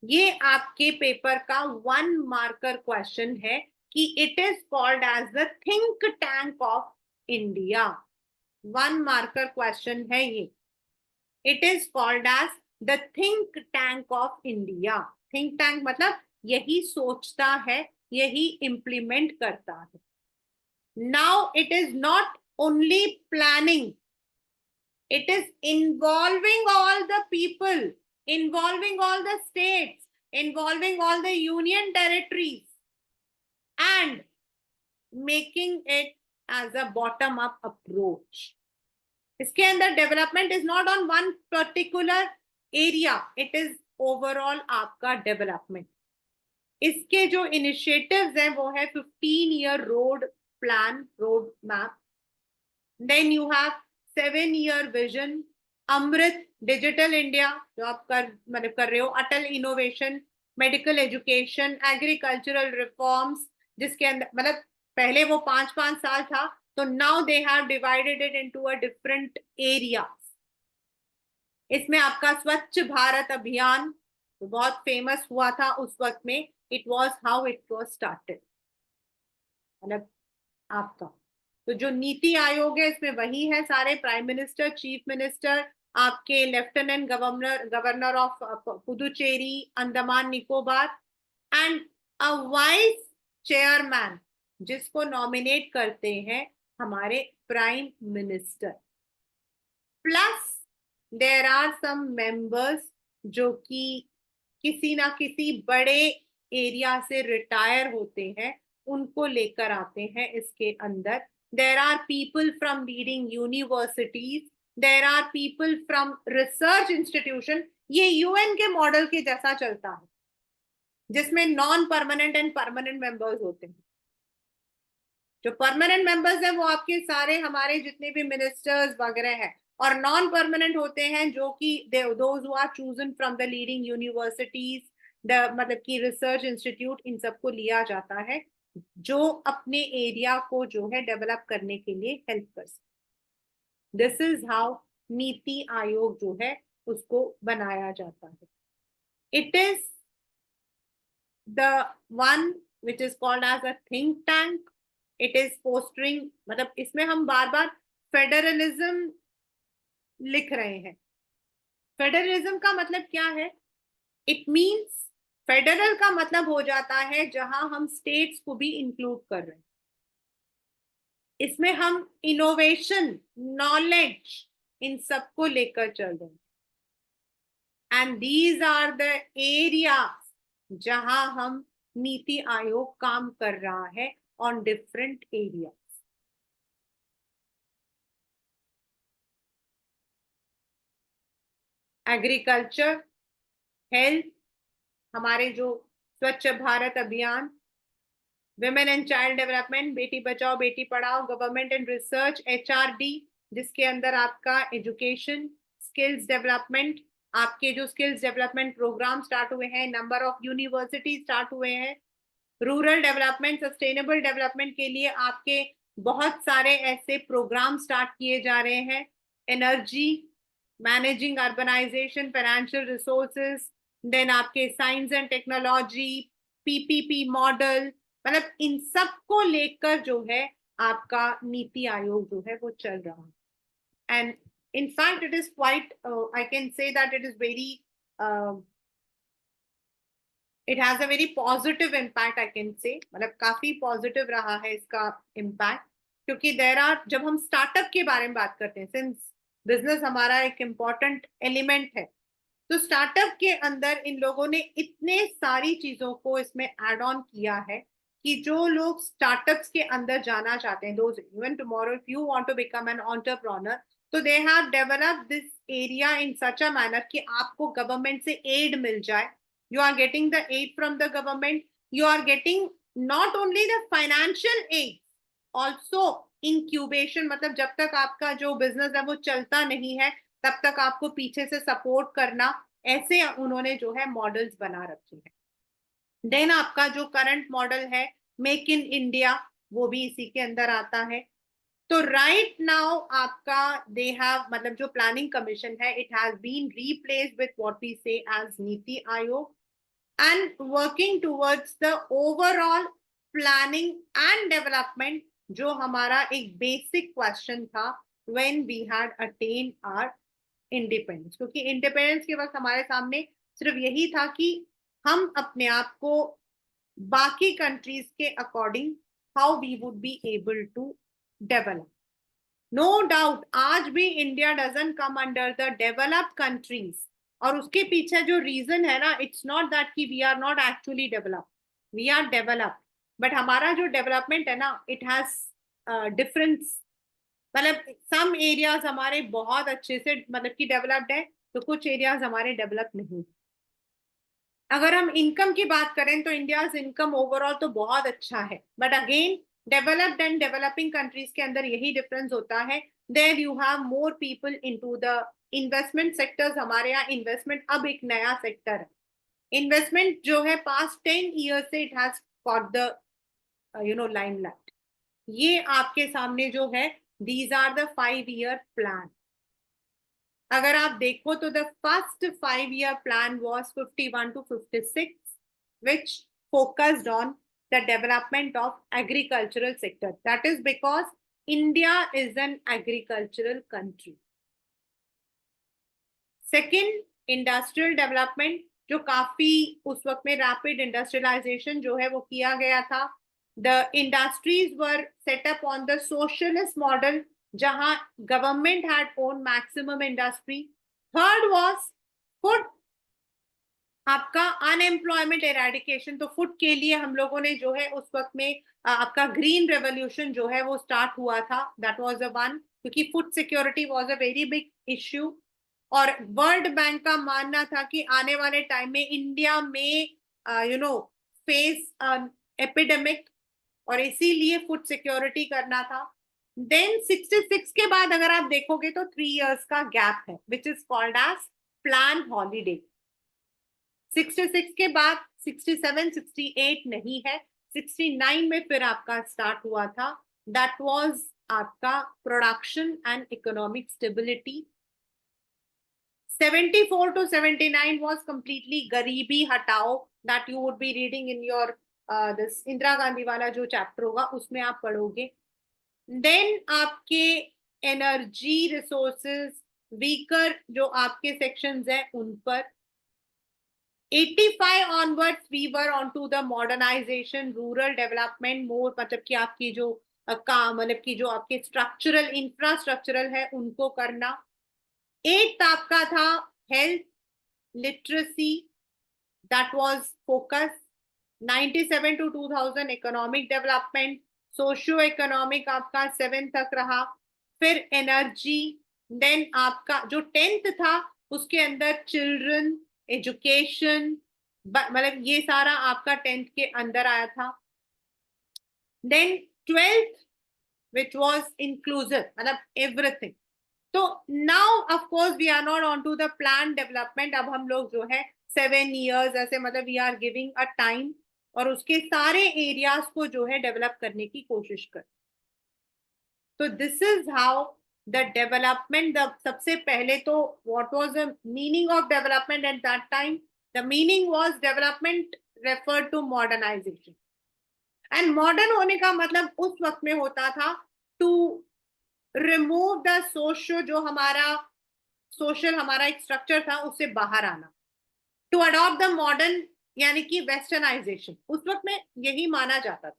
ये आपके पेपर का 1 मार्कर क्वेश्चन है कि it is called as the think tank of India. 1 marker question है ये। It is called as the think tank of India. Think tank मतलब यही सोचता है, यही इंप्लीमेंट करता है। Now it is not only planning, it is involving all the people, involving all the states, involving all the union territories. and making it as a bottom up approach. इसके अंदर development is not on one particular area, it is overall आपका development. इसके जो initiatives हैं वो है 15-year road plan, road map. Then you have 7-year vision, Amrit digital India जो आप कर रहे हो, Atal innovation, medical education, agricultural reforms, जिसके अंदर पहले वो 5-5 साल था, तो now they have divided it into a different areas. इसमें आपका स्वच्छ भारत अभियान तो बहुत फेमस हुआ था उस वक्त में. It was how it was started. आपका तो जो नीति आयोग है इसमें वही है, सारे प्राइम मिनिस्टर, चीफ मिनिस्टर, आपके lieutenant governor of Puducherry, Andaman Nicobar, and a vice chairman जिसको नॉमिनेट करते हैं हमारे prime minister. Plus there are some members जो कि किसी ना किसी बड़े एरिया से रिटायर होते हैं, उनको लेकर आते हैं इसके अंदर. There are people from leading universities, there are people from research institution. ये यूएन के मॉडल के जैसा चलता है जिसमें non permanent and permanent members होते हैं. जो परमानेंट मेंबर्स हैं वो आपके सारे हमारे जितने भी मिनिस्टर्स वगैरह हैं, और नॉन परमानेंट होते हैं जो कि those who are chosen from the leading universities, the key research institute, इन सबको लिया जाता है जो अपने एरिया को जो है डेवलप करने के लिए हेल्प कर सके. दिस इज हाउ नीति आयोग जो है उसको बनाया जाता है. It is the one which is called as a think tank. It is fostering, इसमें हम बार बार फेडरलिज्म लिख रहे हैं. फेडरलिज्म का मतलब क्या है? इट मींस फेडरल का मतलब हो जाता है जहां हम स्टेट्स को भी इंक्लूड कर रहे हैं. इसमें हम इनोवेशन, नॉलेज, इन सबको लेकर चल रहे हैं. And these are the areas जहां हम नीति आयोग काम कर रहा है on different areas. Agriculture, health, हमारे जो स्वच्छ भारत अभियान, women and child development, Beti Bachao Beti Padhao, government and research, HRD, जिसके अंदर आपका एजुकेशन, स्किल्स डेवलपमेंट, आपके जो स्किल्स डेवलपमेंट प्रोग्राम स्टार्ट हुए हैं, नंबर ऑफ यूनिवर्सिटी स्टार्ट हुए हैं. रूरल डेवलपमेंट, सस्टेनेबल डेवलपमेंट के लिए आपके बहुत सारे ऐसे प्रोग्राम स्टार्ट किए जा रहे हैं. Energy, managing urbanisation, financial resources, then आपके science and technology, PPP model, इन सब को लेकर जो है आपका नीति आयोग जो है वो चल रहा है. And in fact it is quite I can say that it is very it has a very positive impact, I can say. काफी पॉजिटिव रहा है इसका इम्पैक्ट, क्योंकि देयर आर, जब हम स्टार्टअप के बारे में बात करते हैं, सिंस बिजनेस हमारा एक इम्पॉर्टेंट एलिमेंट है, तो स्टार्टअप के अंदर इन लोगों ने इतने सारी चीजों को इसमें एड ऑन किया है कि जो लोग स्टार्टअप्स के अंदर जाना चाहते हैं, those even tomorrow if you want to become an entrepreneur, तो they have developed this area in such a manner कि आपको गवर्नमेंट से एड मिल जाए. You are getting the aid from the government. You are getting not only the financial aid, also incubation, जब तक आपका जो business है वो चलता नहीं है तब तक आपको पीछे से सपोर्ट करना, ऐसे उन्होंने जो है मॉडल्स बना रखे हैं. देन आपका जो करंट मॉडल है मेक इन इंडिया, वो भी इसी के अंदर आता है. तो राइट नाउ आपका दे हैव, जो प्लानिंग कमीशन है, it has been replaced with what we say as NITI Aayog, and working towards the overall planning and development, जो हमारा एक बेसिक क्वेश्चन था when we had attained our independence. क्योंकि independence के वक्त हमारे सामने सिर्फ यही था कि हम अपने आप को बाकी कंट्रीज के according how we would be able to develop. No doubt आज भी India doesn't come under the developed countries, और उसके पीछे जो रीजन है ना, इट्स नॉट दैट कि we are not actually developed, we are developed, but हमारा जो डेवलपमेंट है ना, इट हैज डिफरेंस, मतलब सम एरियाज हमारे बहुत अच्छे से मतलब कि डेवलप्ड है, तो कुछ एरियाज हमारे डेवलप नहीं। अगर हम इनकम की बात करें तो इंडियाज इनकम ओवरऑल तो बहुत अच्छा है, but again developed and developing countries के अंदर यही डिफरेंस होता है, there you have more people into the investment sectors. हमारे यहाँ इन्वेस्टमेंट अब एक नया सेक्टर है, इन्वेस्टमेंट जो है पास्ट 10 ईयर से it has got the limelight. ये आपके सामने जो है, these are the 5 year plan. अगर आप देखो तो the first 5 year plan was 51 to 56, which focused on the development of agricultural sector. That is because India is an agricultural country. Second, industrial development, जो काफी उस वक्त में रैपिड इंडस्ट्रियलाइजेशन जो है वो किया गया था। The industries were set up on the socialist model, जहां government had own maximum industry. Third was food, आपका अनएम्प्लॉयमेंट एराडिकेशन। तो फूड के लिए हम लोगों ने जो है उस वक्त में आपका ग्रीन रेवोल्यूशन जो है वो स्टार्ट हुआ था, दैट वाज द वन, क्योंकि food security was a very big issue. और वर्ल्ड बैंक का मानना था कि आने वाले टाइम में इंडिया में फेस एपिडेमिक, और इसीलिए फूड सिक्योरिटी करना था। देन 66 के बाद अगर आप देखोगे तो 3 इयर्स का गैप है, which is called as plan holiday. 66 के बाद 67 68 नहीं है, 69 में फिर आपका स्टार्ट हुआ था, दैट वाज आपका production and economic stability. 74 to 79 was completely गरीबी हटाओ, that you would be reading in your this Indira Gandhi वाला जो चैप्टर होगा उसमें आप पढ़ोगे। देन आपके एनर्जी रिसोर्सेज वीकर जो आपके सेक्शंस हैं उन पर 85 onwards we were on to the modernisation, rural development more, मतलब कि आपकी जो काम मतलब कि जो आपके स्ट्रक्चरल इंफ्रास्ट्रक्चरल है उनको करना। 8th आपका था health literacy, that was focus. 97 to 2000 economic development, socio economic आपका 7 तक रहा। फिर एनर्जी, देन आपका जो 10th था उसके अंदर चिल्ड्रन एजुकेशन, मतलब ये सारा आपका 10th के अंदर आया था। Then 12th which was inclusive, मतलब एवरीथिंग। तो now of course we are not on to the plan development, अब हम लोग जो है 7 इयर्स ऐसे मतलब we are giving a time और उसके सारे एरियाज को जो है डेवलप करने की कोशिश कर। तो this is how the development, the सबसे पहले तो what was the meaning of development at that time? The meaning was development refer to modernization, and modern होने का मतलब उस वक्त में होता था टू रिमूव द सोशो, जो हमारा सोशल हमारा एक स्ट्रक्चर था उससे बाहर आना, टू अडॉप्ट द मॉडर्न यानी कि वेस्टर्नाइजेशन, उस वक्त में यही माना जाता था।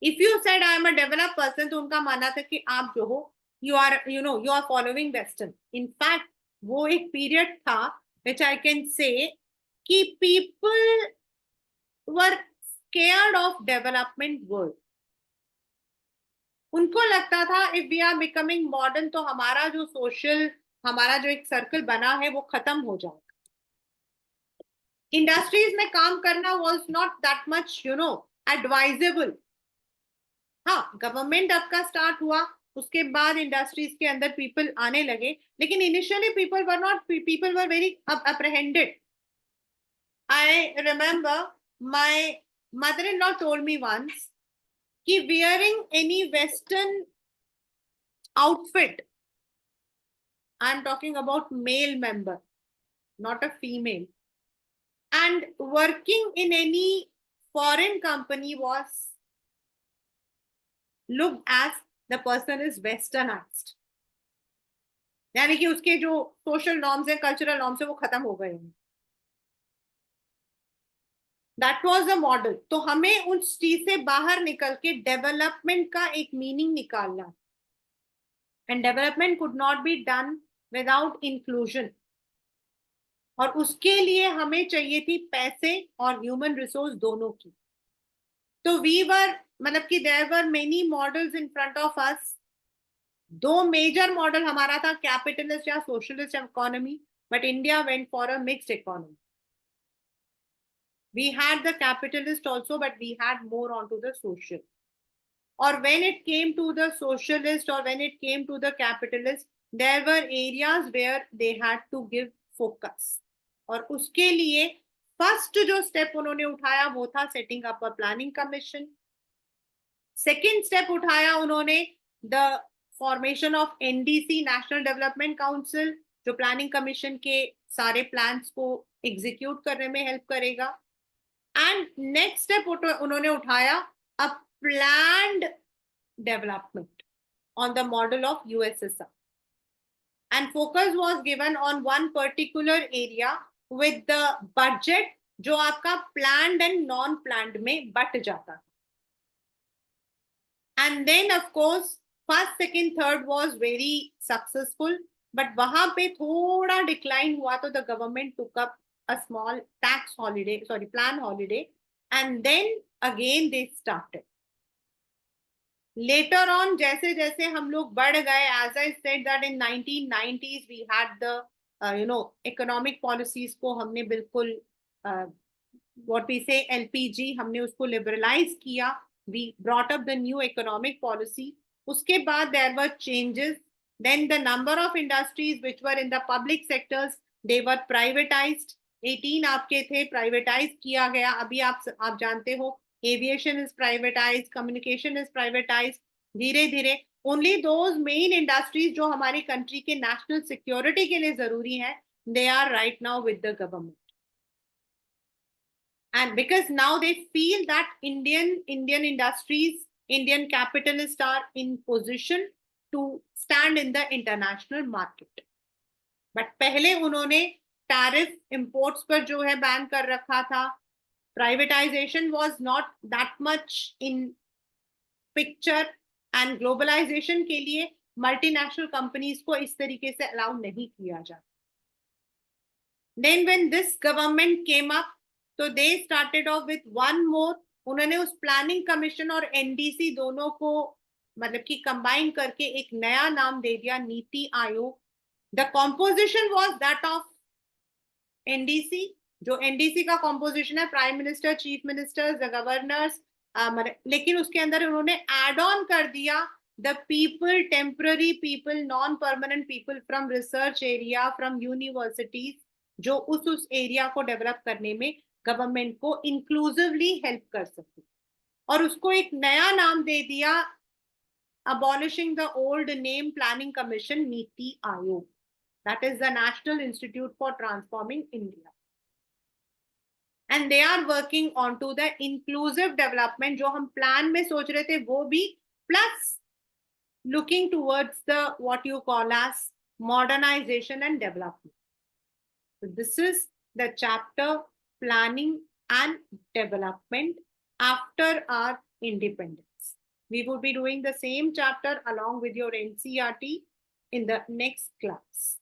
If you said I am a develop person, तो उनका मानना था कि आप जो हो you are you are following western. In fact वो एक पीरियड था विच आई कैन से कि people were scared of development world. उनको लगता था if we are becoming modern तो हमारा जो सोशल हमारा जो एक सर्कल बना है वो खत्म हो जाएगा। इंडस्ट्रीज में काम करना was not that much advisable. हाँ, गवर्नमेंट आपका स्टार्ट हुआ, उसके बाद इंडस्ट्रीज के अंदर पीपल आने लगे, लेकिन initially people were very apprehended. I remember my mother in law told me once कि wearing any western outfit, I am talking about male member, not a female, and working in any foreign company was looked as the person is westernized, यानी कि उसके जो social norms है cultural norms है वो खत्म हो गए हैं। That was the model. तो हमें उस चीज से बाहर निकल के डेवलपमेंट का एक मीनिंग निकालना, and development could not be done without inclusion, और उसके लिए हमें चाहिए थी पैसे और ह्यूमन रिसोर्स दोनों की। तो वी वर मतलब कि there were many models in front of us. दो मेजर मॉडल हमारा था, कैपिटलिस्ट या socialist economy, but India went for a mixed economy. We had the capitalist also, but we had more onto the social. Or when it came to the socialist or when it came to the capitalist, there were areas where they had to give focus. और उसके लिए first जो step उन्होंने उठाया वो था setting up a planning commission. Second step उठाया उन्होंने the formation of NDC, national development council, जो प्लानिंग कमीशन के सारे प्लान्स को एग्जीक्यूट करने में हेल्प करेगा. एंड नेक्स्ट स्टेप उन्होंने उठाया a planned development on the model of USSR. And focus was given on one particular area with the budget जो आपका प्लान्ड एंड नॉन प्लान्ड में बट जाता था. And then of course first second third was very successful, but वहां पे थोड़ा decline हुआ तो the government took up a small tax holiday, sorry, plan holiday, and then again they started. Later on, जैसे जैसे हम लोग बढ़ गए, as I said that in 1990s we had the economic policies को हमने बिल्कुल what we say LPG हमने उसको liberalize किया. We brought up the new economic policy. उसके बाद there were changes. Then the number of industries which were in the public sectors, they were privatized. 18 आपके थे, प्राइवेटाइज किया गया. अभी आप जानते हो aviation is privatise, communication is privatise. धीरे धीरे ओनली दोज मेन इंडस्ट्रीज जो हमारी कंट्री के नेशनल सिक्योरिटी के लिए जरूरी है, they are right now with the government. And because now they feel that Indian industries, Indian capitalist are in position to stand in the international market. But पहले उन्होंने tariff imports पर जो है ban कर रखा था. Privatization was not that much in picture, and globalization के लिए मल्टीनेशनल कंपनीज को इस तरीके से अलाउ नहीं किया जाता. Then when this government came up, तो they started off with one more. उन्होंने उस प्लानिंग कमीशन और एनडीसी दोनों को मतलब कि कंबाइन करके एक नया नाम दे दिया, NITI Aayog. The composition was that of NDC. जो एनडीसी का कॉम्पोजिशन है, prime minister, chief ministers, the governors, लेकिन उसके अंदर उन्होंने एड ऑन कर दिया the people, temporary people, non permanent people from research area, from universities, जो उस एरिया को डेवलप करने में गवर्नमेंट को इंक्लूसिवली हेल्प कर सके. और उसको एक नया नाम दे दिया, abolishing the old name planning commission, NITI Aayog. That is the National Institute for Transforming India. And they are working on to the inclusive development जो हम plan में सोच रहे थे वो भी, plus looking towards the what you call as modernization and development. So this is the chapter planning and development after our independence. We will be doing the same chapter along with your NCERT in the next class.